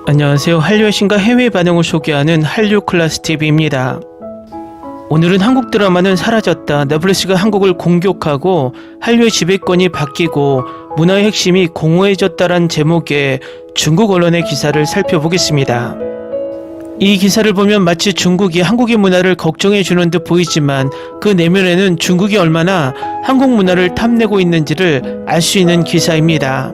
안녕하세요. 한류의 신과 해외 반응을 소개하는 한류 클래스 TV입니다. 오늘은 한국 드라마는 사라졌다. 넷플릭스가 한국을 공격하고 한류의 지배권이 바뀌고 문화의 핵심이 공허해졌다란 제목의 중국 언론의 기사를 살펴보겠습니다. 이 기사를 보면 마치 중국이 한국의 문화를 걱정해주는 듯 보이지만 그 내면에는 중국이 얼마나 한국 문화를 탐내고 있는지를 알 수 있는 기사입니다.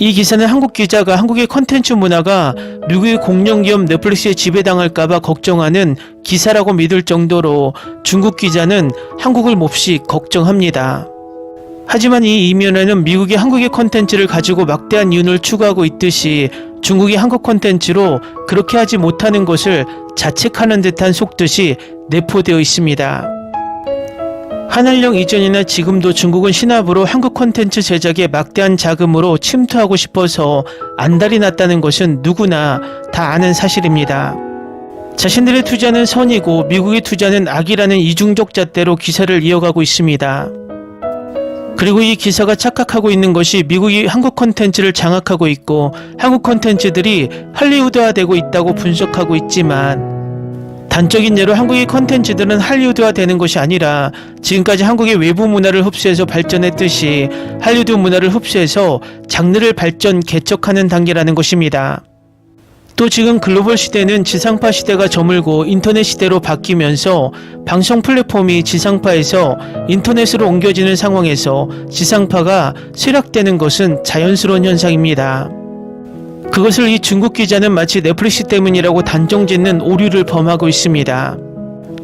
이 기사는 한국 기자가 한국의 컨텐츠 문화가 미국의 공룡기업 넷플릭스에 지배당할까봐 걱정하는 기사라고 믿을 정도로 중국 기자는 한국을 몹시 걱정합니다. 하지만 이 이면에는 미국이 한국의 컨텐츠를 가지고 막대한 이윤을 추구하고 있듯이 중국이 한국 컨텐츠로 그렇게 하지 못하는 것을 자책하는 듯한 속뜻이 내포되어 있습니다. 한한령 이전이나 지금도 중국은 신압으로 한국 콘텐츠 제작에 막대한 자금으로 침투하고 싶어서 안달이 났다는 것은 누구나 다 아는 사실입니다. 자신들의 투자는 선이고 미국의 투자는 악이라는 이중적 잣대로 기사를 이어가고 있습니다. 그리고 이 기사가 착각하고 있는 것이 미국이 한국 콘텐츠를 장악하고 있고 한국 콘텐츠들이 할리우드화되고 있다고 분석하고 있지만 단적인 예로 한국의 컨텐츠들은 할리우드화 되는 것이 아니라 지금까지 한국의 외부 문화를 흡수해서 발전했듯이 할리우드 문화를 흡수해서 장르를 발전, 개척하는 단계라는 것입니다. 또 지금 글로벌 시대는 지상파 시대가 저물고 인터넷 시대로 바뀌면서 방송 플랫폼이 지상파에서 인터넷으로 옮겨지는 상황에서 지상파가 쇠락되는 것은 자연스러운 현상입니다. 그것을 이 중국 기자는 마치 넷플릭스 때문이라고 단정짓는 오류를 범하고 있습니다.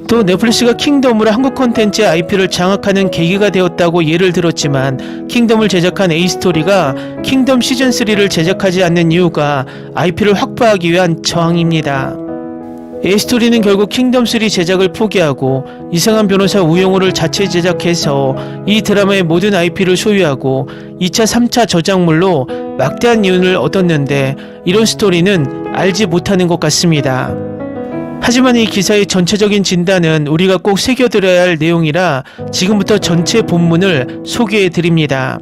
또 넷플릭스가 킹덤으로 한국 콘텐츠의 IP를 장악하는 계기가 되었다고 예를 들었지만 킹덤을 제작한 A스토리가 킹덤 시즌3를 제작하지 않는 이유가 IP를 확보하기 위한 저항입니다. A스토리는 결국 킹덤3 제작을 포기하고 이상한 변호사 우영우를 자체 제작해서 이 드라마의 모든 IP를 소유하고 2차, 3차 저작물로 막대한 이윤을 얻었는데 이런 스토리는 알지 못하는 것 같습니다. 하지만 이 기사의 전체적인 진단은 우리가 꼭 새겨들어야 할 내용이라 지금부터 전체 본문을 소개해드립니다.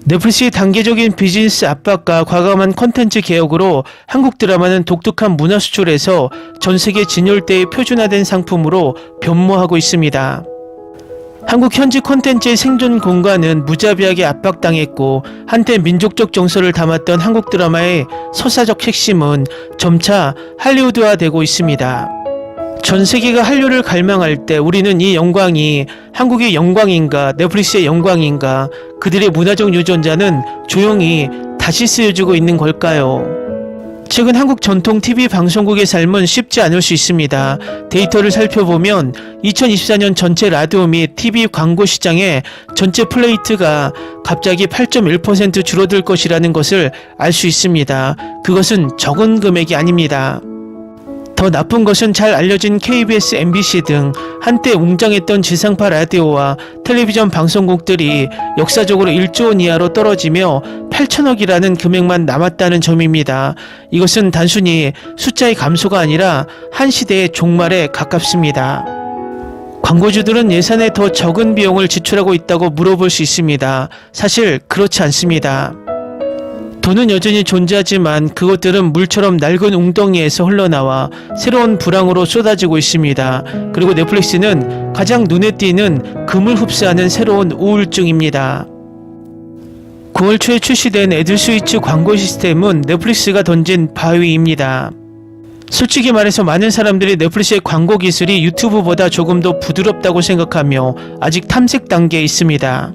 넷플릭스의 단계적인 비즈니스 압박과 과감한 컨텐츠 개혁으로 한국 드라마는 독특한 문화 수출에서 전세계 진열대에 표준화된 상품으로 변모하고 있습니다. 한국 현지 콘텐츠의 생존 공간은 무자비하게 압박당했고 한때 민족적 정서를 담았던 한국 드라마의 서사적 핵심은 점차 할리우드화되고 있습니다. 전 세계가 한류를 갈망할 때 우리는 이 영광이 한국의 영광인가 넷플릭스의 영광인가 그들의 문화적 유전자는 조용히 다시 쓰여지고 있는 걸까요? 최근 한국 전통 TV 방송국의 삶은 쉽지 않을 수 있습니다. 데이터를 살펴보면 2024년 전체 라디오 및 TV 광고 시장의 전체 플레이트가 갑자기 8.1% 줄어들 것이라는 것을 알 수 있습니다. 그것은 적은 금액이 아닙니다. 더 나쁜 것은 잘 알려진 KBS, MBC 등 한때 웅장했던 지상파 라디오와 텔레비전 방송국들이 역사적으로 1조 원 이하로 떨어지며 8천억이라는 금액만 남았다는 점입니다. 이것은 단순히 숫자의 감소가 아니라 한 시대의 종말에 가깝습니다. 광고주들은 예산에 더 적은 비용을 지출하고 있다고 물어볼 수 있습니다. 사실 그렇지 않습니다. 돈은 여전히 존재하지만 그것들은 물처럼 낡은 웅덩이에서 흘러나와 새로운 불황으로 쏟아지고 있습니다. 그리고 넷플릭스는 가장 눈에 띄는 금을 흡수하는 새로운 우울증입니다. 9월 초에 출시된 애들스위치 광고 시스템은 넷플릭스가 던진 바위입니다. 솔직히 말해서 많은 사람들이 넷플릭스의 광고 기술이 유튜브보다 조금 더 부드럽다고 생각하며 아직 탐색 단계에 있습니다.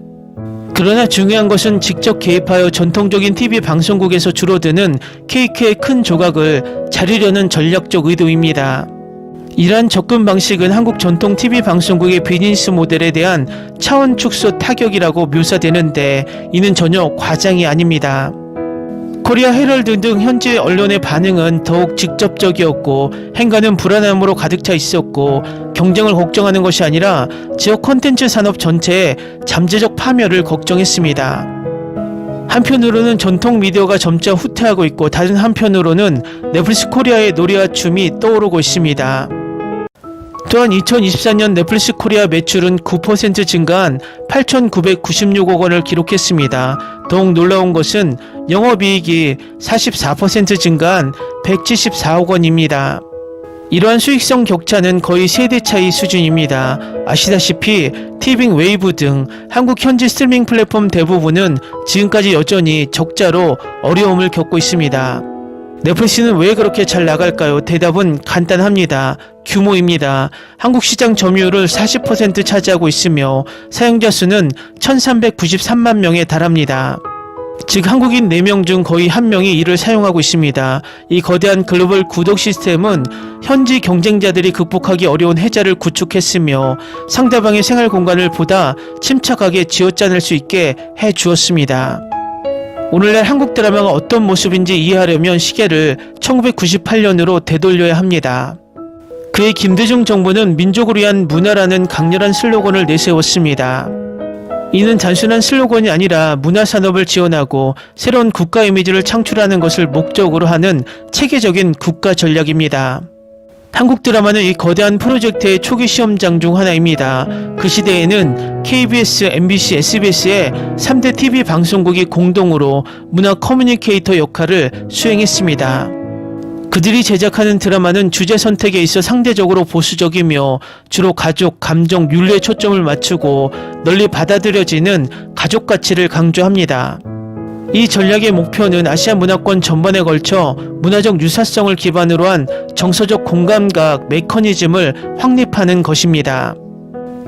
그러나 중요한 것은 직접 개입하여 전통적인 TV 방송국에서 줄어드는 케이크의 큰 조각을 자르려는 전략적 의도입니다. 이러한 접근 방식은 한국 전통 TV 방송국의 비즈니스 모델에 대한 차원 축소 타격이라고 묘사되는데 이는 전혀 과장이 아닙니다. 코리아 헤럴드 등 현지 언론의 반응은 더욱 직접적이었고 행가는 불안함으로 가득 차 있었고 경쟁을 걱정하는 것이 아니라 지역 콘텐츠 산업 전체의 잠재적 파멸을 걱정했습니다. 한편으로는 전통 미디어가 점차 후퇴하고 있고 다른 한편으로는 넷플릭스 코리아의 노래와 춤이 떠오르고 있습니다. 또한 2024년 넷플릭스 코리아 매출은 9% 증가한 8,996억 원을 기록했습니다. 더욱 놀라운 것은 영업이익이 44% 증가한 174억 원입니다. 이러한 수익성 격차는 거의 세대 차이 수준입니다. 아시다시피 티빙, 웨이브 등 한국 현지 스트리밍 플랫폼 대부분은 지금까지 여전히 적자로 어려움을 겪고 있습니다. 넷플릭스는 왜 그렇게 잘 나갈까요? 대답은 간단합니다. 규모입니다. 한국 시장 점유율을 40% 차지하고 있으며 사용자 수는 1393만 명에 달합니다. 즉 한국인 4명 중 거의 1명이 이를 사용하고 있습니다. 이 거대한 글로벌 구독 시스템은 현지 경쟁자들이 극복하기 어려운 해자를 구축했으며 상대방의 생활 공간을 보다 침착하게 쥐어짜낼 수 있게 해주었습니다. 오늘날 한국 드라마가 어떤 모습인지 이해하려면 시계를 1998년으로 되돌려야 합니다. 그의 김대중 정부는 민족을 위한 문화라는 강렬한 슬로건을 내세웠습니다. 이는 단순한 슬로건이 아니라 문화산업을 지원하고 새로운 국가 이미지를 창출하는 것을 목적으로 하는 체계적인 국가 전략입니다. 한국 드라마는 이 거대한 프로젝트의 초기 시험장 중 하나입니다. 그 시대에는 KBS, MBC, SBS의 3대 TV 방송국이 공동으로 문화 커뮤니케이터 역할을 수행했습니다. 그들이 제작하는 드라마는 주제 선택에 있어 상대적으로 보수적이며 주로 가족, 감정, 윤리에 초점을 맞추고 널리 받아들여지는 가족 가치를 강조합니다. 이 전략의 목표는 아시아 문화권 전반에 걸쳐 문화적 유사성을 기반으로 한 정서적 공감각 메커니즘을 확립하는 것입니다.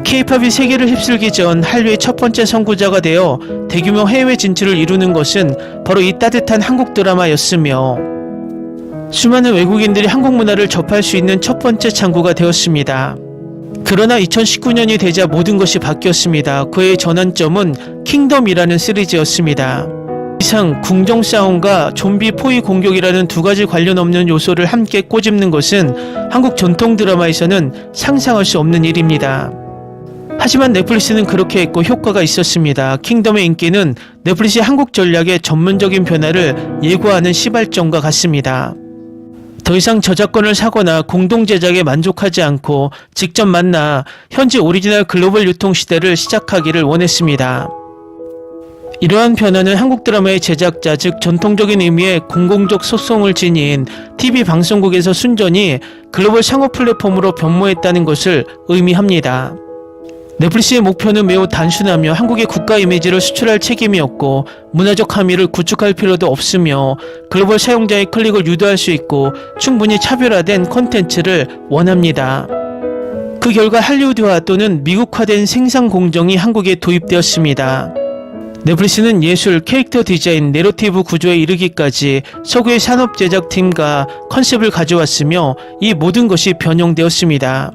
K-팝이 세계를 휩쓸기 전 한류의 첫 번째 선구자가 되어 대규모 해외 진출을 이루는 것은 바로 이 따뜻한 한국 드라마였으며 수많은 외국인들이 한국 문화를 접할 수 있는 첫 번째 창구가 되었습니다. 그러나 2019년이 되자 모든 것이 바뀌었습니다. 그의 전환점은 킹덤이라는 시리즈였습니다. 이상 궁정 싸움과 좀비 포위 공격이라는 두 가지 관련 없는 요소를 함께 꼬집는 것은 한국 전통 드라마에서는 상상할 수 없는 일입니다. 하지만 넷플릭스는 그렇게 했고 효과가 있었습니다. 킹덤의 인기는 넷플릭스의 한국 전략의 전문적인 변화를 예고하는 시발점과 같습니다. 더 이상 저작권을 사거나 공동 제작에 만족하지 않고 직접 만나 현지 오리지널 글로벌 유통 시대를 시작하기를 원했습니다. 이러한 변화는 한국 드라마의 제작자, 즉 전통적인 의미의 공공적 소송을 지닌 TV 방송국에서 순전히 글로벌 상업 플랫폼으로 변모했다는 것을 의미합니다. 넷플릭스의 목표는 매우 단순하며 한국의 국가 이미지를 수출할 책임이었고 문화적 함의를 구축할 필요도 없으며 글로벌 사용자의 클릭을 유도할 수 있고 충분히 차별화된 콘텐츠를 원합니다. 그 결과 할리우드화 또는 미국화된 생산 공정이 한국에 도입되었습니다. 넷플릭스는 예술, 캐릭터 디자인, 내러티브 구조에 이르기까지 석유의 산업 제작팀과 컨셉을 가져왔으며 이 모든 것이 변형되었습니다.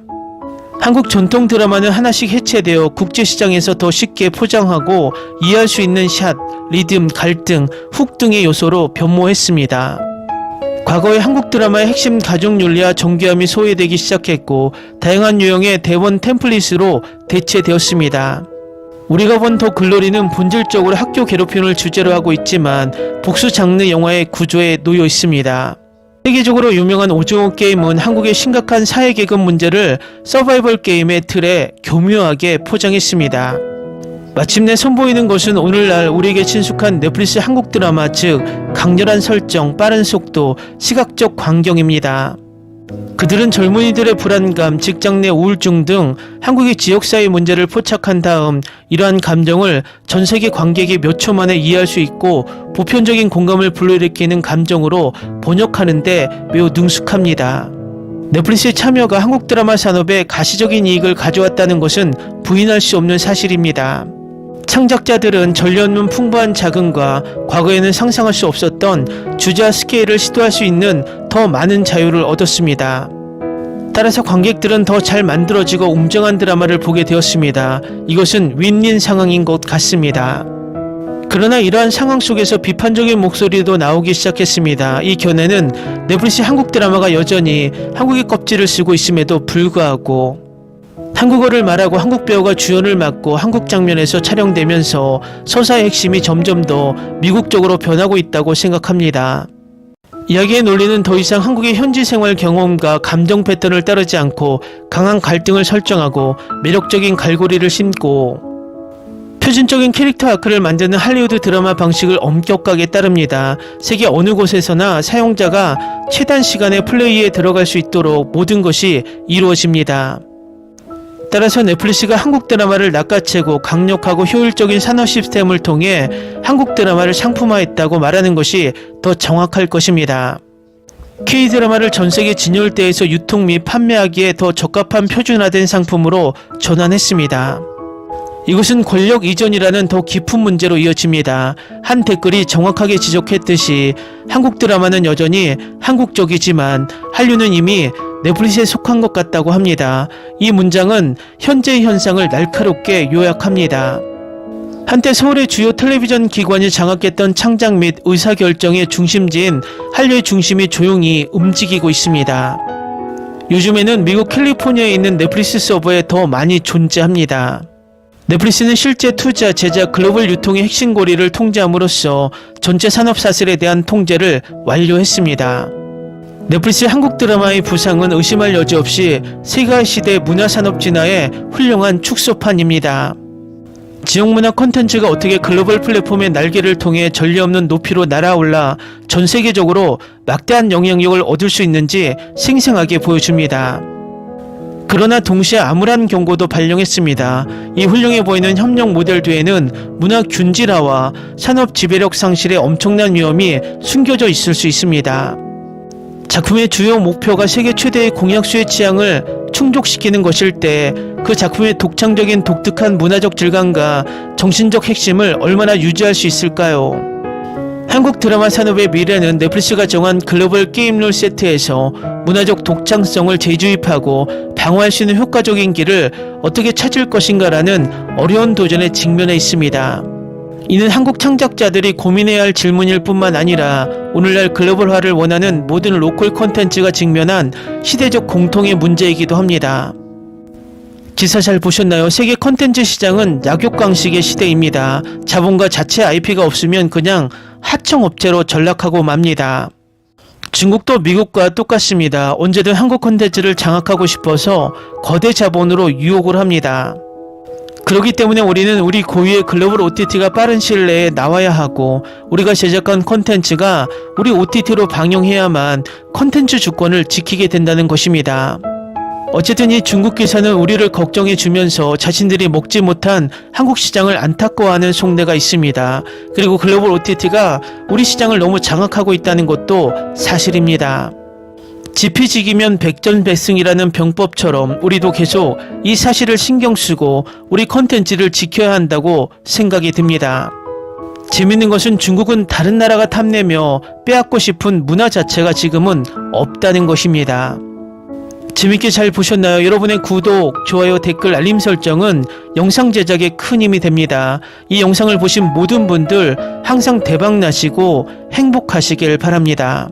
한국 전통 드라마는 하나씩 해체되어 국제시장에서 더 쉽게 포장하고 이해할 수 있는 샷, 리듬, 갈등, 훅 등의 요소로 변모했습니다. 과거의 한국 드라마의 핵심 가족 윤리와 정교함이 소외되기 시작했고 다양한 유형의 대본 템플릿으로 대체되었습니다. 우리가 본 더 글로리는 본질적으로 학교 괴롭힘을 주제로 하고 있지만 복수 장르 영화의 구조에 놓여 있습니다. 세계적으로 유명한 오징어 게임은 한국의 심각한 사회계급 문제를 서바이벌 게임의 틀에 교묘하게 포장했습니다. 마침내 선보이는 것은 오늘날 우리에게 친숙한 넷플릭스 한국 드라마, 즉 강렬한 설정, 빠른 속도, 시각적 광경입니다. 그들은 젊은이들의 불안감, 직장 내 우울증 등 한국의 지역사회 문제를 포착한 다음 이러한 감정을 전세계 관객이 몇 초 만에 이해할 수 있고 보편적인 공감을 불러일으키는 감정으로 번역하는 데 매우 능숙합니다. 넷플릭스의 참여가 한국 드라마 산업에 가시적인 이익을 가져왔다는 것은 부인할 수 없는 사실입니다. 창작자들은 전례없는 풍부한 자금과 과거에는 상상할 수 없었던 주제와 스케일을 시도할 수 있는 더 많은 자유를 얻었습니다. 따라서 관객들은 더 잘 만들어지고 웅장한 드라마를 보게 되었습니다. 이것은 윈윈 상황인 것 같습니다. 그러나 이러한 상황 속에서 비판적인 목소리도 나오기 시작했습니다. 이 견해는 넷플릭스 한국 드라마가 여전히 한국의 껍질을 쓰고 있음에도 불구하고 한국어를 말하고 한국 배우가 주연을 맡고 한국 장면에서 촬영되면서 서사의 핵심이 점점 더 미국적으로 변하고 있다고 생각합니다. 이야기의 논리는 더 이상 한국의 현지 생활 경험과 감정 패턴을 따르지 않고 강한 갈등을 설정하고 매력적인 갈고리를 심고 표준적인 캐릭터 아크를 만드는 할리우드 드라마 방식을 엄격하게 따릅니다. 세계 어느 곳에서나 사용자가 최단 시간의 플레이에 들어갈 수 있도록 모든 것이 이루어집니다. 따라서 넷플릭스가 한국 드라마를 낚아채고 강력하고 효율적인 산업 시스템을 통해 한국 드라마를 상품화했다고 말하는 것이 더 정확할 것입니다. K드라마를 전세계 진열대에서 유통 및 판매하기에 더 적합한 표준화된 상품으로 전환했습니다. 이것은 권력 이전이라는 더 깊은 문제로 이어집니다. 한 댓글이 정확하게 지적했듯이 한국 드라마는 여전히 한국적이지만 한류는 이미 넷플릭스에 속한 것 같다고 합니다. 이 문장은 현재의 현상을 날카롭게 요약합니다. 한때 서울의 주요 텔레비전 기관이 장악했던 창작 및 의사결정의 중심지인 한류의 중심이 조용히 움직이고 있습니다. 요즘에는 미국 캘리포니아에 있는 넷플릭스 서버에 더 많이 존재합니다. 넷플릭스는 실제 투자, 제작, 글로벌 유통의 핵심 고리를 통제함으로써 전체 산업 사슬에 대한 통제를 완료했습니다. 넷플릭스의 한국 드라마의 부상은 의심할 여지 없이 세계 시대 문화산업 진화의 훌륭한 축소판입니다. 지역문화 콘텐츠가 어떻게 글로벌 플랫폼의 날개를 통해 전례 없는 높이로 날아올라 전 세계적으로 막대한 영향력을 얻을 수 있는지 생생하게 보여줍니다. 그러나 동시에 암울한 경고도 발령했습니다. 이 훌륭해 보이는 협력 모델 뒤에는 문화 균질화와 산업 지배력 상실의 엄청난 위험이 숨겨져 있을 수 있습니다. 작품의 주요 목표가 세계 최대의 공약수의 취향을 충족시키는 것일 때 그 작품의 독창적인 독특한 문화적 질감과 정신적 핵심을 얼마나 유지할 수 있을까요? 한국 드라마 산업의 미래는 넷플릭스가 정한 글로벌 게임룰 세트에서 문화적 독창성을 재주입하고 방어할 수 있는 효과적인 길을 어떻게 찾을 것인가라는 어려운 도전에 직면해 있습니다. 이는 한국 창작자들이 고민해야 할 질문일 뿐만 아니라 오늘날 글로벌화를 원하는 모든 로컬 콘텐츠가 직면한 시대적 공통의 문제이기도 합니다. 기사 잘 보셨나요? 세계 콘텐츠 시장은 약육강식의 시대입니다. 자본과 자체 IP가 없으면 그냥 하청업체로 전락하고 맙니다. 중국도 미국과 똑같습니다. 언제든 한국 콘텐츠를 장악하고 싶어서 거대 자본으로 유혹을 합니다. 그렇기 때문에 우리는 우리 고유의 글로벌 OTT가 빠른 시일 내에 나와야 하고 우리가 제작한 콘텐츠가 우리 OTT로 방영해야만 콘텐츠 주권을 지키게 된다는 것입니다. 어쨌든 이 중국 기사는 우리를 걱정해 주면서 자신들이 먹지 못한 한국 시장을 안타까워하는 속내가 있습니다. 그리고 글로벌 OTT가 우리 시장을 너무 장악하고 있다는 것도 사실입니다. 지피지기면 백전백승이라는 병법처럼 우리도 계속 이 사실을 신경 쓰고 우리 컨텐츠를 지켜야 한다고 생각이 듭니다. 재밌는 것은 중국은 다른 나라가 탐내며 빼앗고 싶은 문화 자체가 지금은 없다는 것입니다. 재밌게 잘 보셨나요? 여러분의 구독, 좋아요, 댓글, 알림 설정은 영상 제작에 큰 힘이 됩니다. 이 영상을 보신 모든 분들 항상 대박 나시고 행복하시길 바랍니다.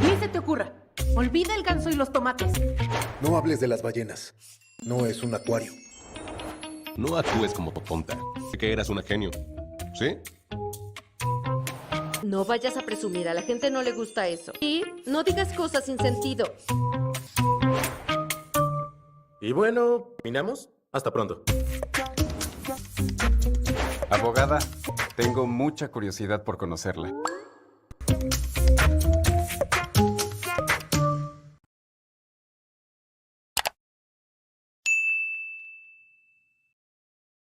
Ni se te ocurra. Olvida el ganso y los tomates. No hables de las ballenas. No es un acuario. No actúes como tonta. Que eras una genio. ¿Sí? No vayas a presumir, a la gente no le gusta eso. Y no digas cosas sin sentido. Y bueno, ¿terminamos? Hasta pronto. Abogada, tengo mucha curiosidad por conocerla.